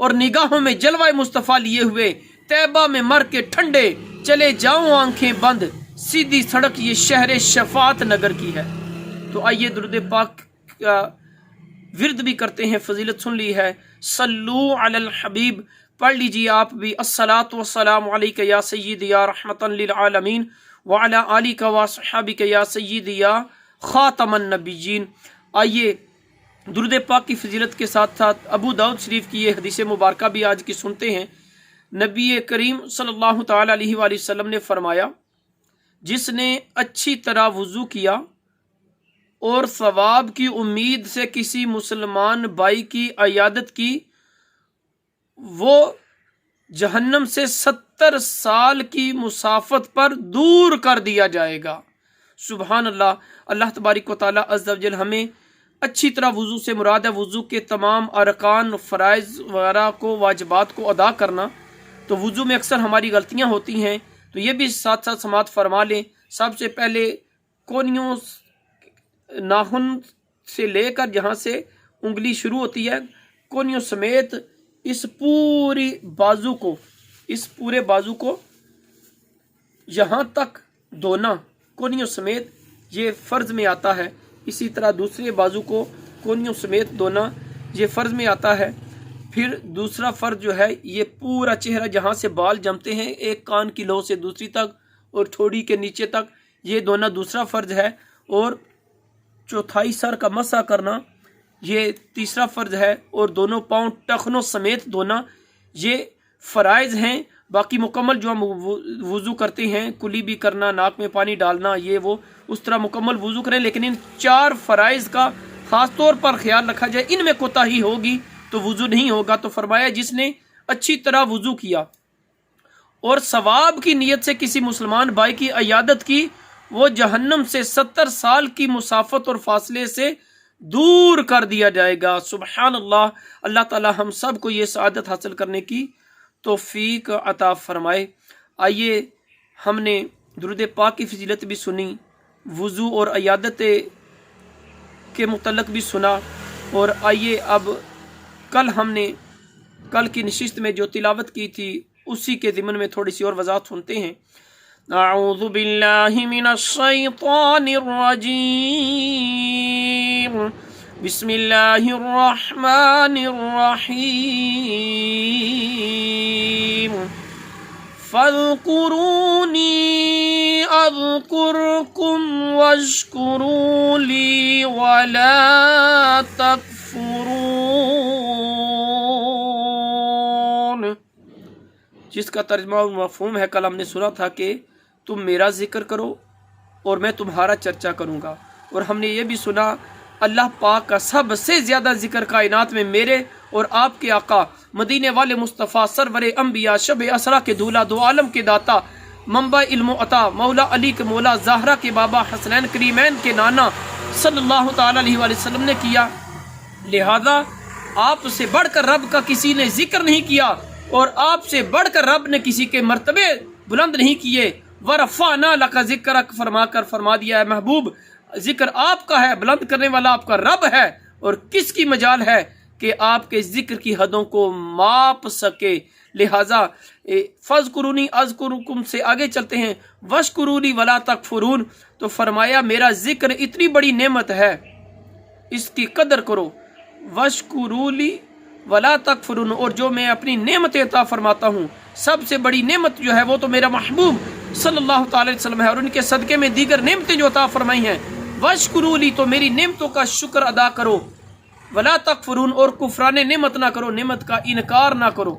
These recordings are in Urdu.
اور نگاہوں میں جلوہ مصطفیٰ لیے ہوئے طیبہ میں مر کے ٹھنڈے چلے جاؤں آنکھیں بند، سیدھی سڑک یہ شہر شفاعت نگر کی ہے۔ تو آئیے درود پاک کا ورد بھی کرتے ہیں، فضیلت سن لی ہے۔ صلو علی الحبیب پڑھ لیجیے آپ بھی، الصلاۃ والسلام علیک یا سیدی یا رحمتا للعالمین وعلی آلک واصحابک یا سیدی یا خاتم النبیین۔ آئیے درود پاک کی فضیلت کے ساتھ ساتھ ابو داؤد شریف کی یہ حدیث مبارکہ بھی آج کی سنتے ہیں۔ نبی کریم صلی اللہ تعالی علیہ وآلہ وسلم نے فرمایا، جس نے اچھی طرح وضو کیا اور ثواب کی امید سے کسی مسلمان بھائی کی عیادت کی، وہ جہنم سے 70 سال کی مسافت پر دور کر دیا جائے گا۔ سبحان اللہ۔ اللہ تبارک و تعالی عز و جل ہمیں اچھی طرح وضو سے مراد ہے وضو کے تمام ارکان، فرائض وغیرہ کو، واجبات کو ادا کرنا۔ تو وضو میں اکثر ہماری غلطیاں ہوتی ہیں، تو یہ بھی ساتھ ساتھ سماعت فرما لیں۔ سب سے پہلے کونیوں ناخن سے لے کر جہاں سے انگلی شروع ہوتی ہے، کونیوں سمیت اس پوری بازو کو، اس پورے بازو کو یہاں تک دھونا کونیوں سمیت، یہ فرض میں آتا ہے۔ اسی طرح دوسرے بازو کو کونیوں سمیت دھونا، یہ فرض میں آتا ہے۔ پھر دوسرا فرض جو ہے، یہ پورا چہرہ جہاں سے بال جمتے ہیں ایک کان کی لو سے دوسری تک اور ٹھوڑی کے نیچے تک، یہ دھونا دوسرا فرض ہے۔ اور چوتھائی سر کا مسح کرنا یہ تیسرا فرض ہے، اور دونوں پاؤں ٹخنوں سمیت دھونا یہ فرائض ہیں۔ باقی مکمل جو ہم وضو کرتے ہیں، کلی بھی کرنا، ناک میں پانی ڈالنا، یہ وہ اس طرح مکمل وضو کریں، لیکن ان 4 فرائض کا خاص طور پر خیال رکھا جائے۔ ان میں کوتاہی ہوگی تو وضو نہیں ہوگا۔ تو فرمایا، جس نے اچھی طرح وضو کیا اور ثواب کی نیت سے کسی مسلمان بھائی کی عیادت کی، وہ جہنم سے 70 سال کی مسافت اور فاصلے سے دور کر دیا جائے گا۔ سبحان اللہ۔ اللہ تعالی ہم سب کو یہ سعادت حاصل کرنے کی توفیق عطا فرمائے۔ آئیے ہم نے درود پاک کی فضیلت بھی سنی، وضو اور عیادت کے متعلق بھی سنا، اور آئیے اب کل کی نشست میں جو تلاوت کی تھی اسی کے ضمن میں تھوڑی سی اور وضاحت سنتے ہیں۔ اعوذ باللہ من الشیطان الرجیم، بسم اللہ الرحمن الرحیم، فاذکرونی اذکرکم واشکروا لی ولا تکفرون، جس کا ترجمہ اور مفہوم ہے، کل ہم نے سنا تھا کہ تم میرا ذکر کرو اور میں تمہارا چرچا کروں گا۔ اور ہم نے یہ بھی سنا، اللہ پاک کا سب سے زیادہ ذکر کائنات میں میرے اور آپ کے آقا مدینے والے مصطفیٰ سرور انبیاء شب اسرا کے دولہ، دو عالم کے داتا، منبع علم و عطا، مولا علی کے مولا، زہرا کے بابا، حسنین کریمین کے نانا صلی اللہ تعالی علیہ وآلہ وسلم نے کیا۔ لہذا آپ سے بڑھ کر رب کا کسی نے ذکر نہیں کیا، اور آپ سے بڑھ کر رب نے کسی کے مرتبے بلند نہیں کیے۔ ورفعنا لک ذکرک فرما کر فرما دیا ہے، محبوب ذکر آپ کا ہے، بلند کرنے والا آپ کا رب ہے، اور کس کی مجال ہے کہ آپ کے ذکر کی حدوں کو ماپ سکے۔ لہٰذا فاذکرونی اذکرکم سے آگے چلتے ہیں، واشکرونی ولا تکفرون، تو فرمایا میرا ذکر اتنی بڑی نعمت ہے، اس کی قدر کرو۔ واشکرولی ولا تکفرون، اور جو میں اپنی نعمت عطا فرماتا ہوں، سب سے بڑی نعمت جو ہے وہ تو میرا محبوب صلی اللہ تعالی علیہ وسلم ہے، اور ان کے صدقے میں دیگر نعمتیں جو عطا فرمائی ہیں۔ واشکرولی، تو میری نعمتوں کا شکر ادا کرو، ولا تکفرون، اور کفران نعمت نہ کرو، نعمت کا انکار نہ کرو۔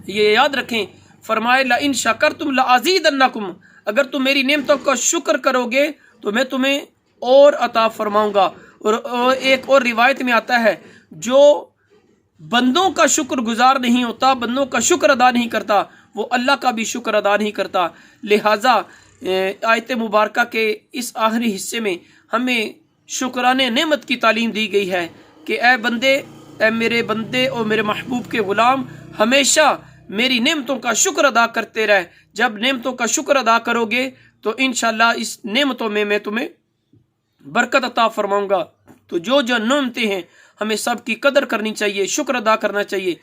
یہ یاد رکھیں، فرمائے لئن شکرتم لازیدنکم، اگر تم میری نعمتوں کا شکر کرو گے تو میں تمہیں اور عطا فرماؤں گا۔ اور ایک اور روایت میں آتا ہے، جو بندوں کا شکر گزار نہیں ہوتا، بندوں کا شکر ادا نہیں کرتا، وہ اللہ کا بھی شکر ادا نہیں کرتا۔ لہٰذا آیت مبارکہ کے اس آخری حصے میں ہمیں شکران نعمت کی تعلیم دی گئی ہے کہ اے بندے، اے میرے بندے اور میرے محبوب کے غلام، ہمیشہ میری نعمتوں کا شکر ادا کرتے رہے۔ جب نعمتوں کا شکر ادا کرو گے تو انشاءاللہ اس نعمتوں میں میں تمہیں برکت عطا فرماؤں گا۔ تو جو جو نعمتیں ہیں ہمیں سب کی قدر کرنی چاہیے، شکر ادا کرنا چاہیے۔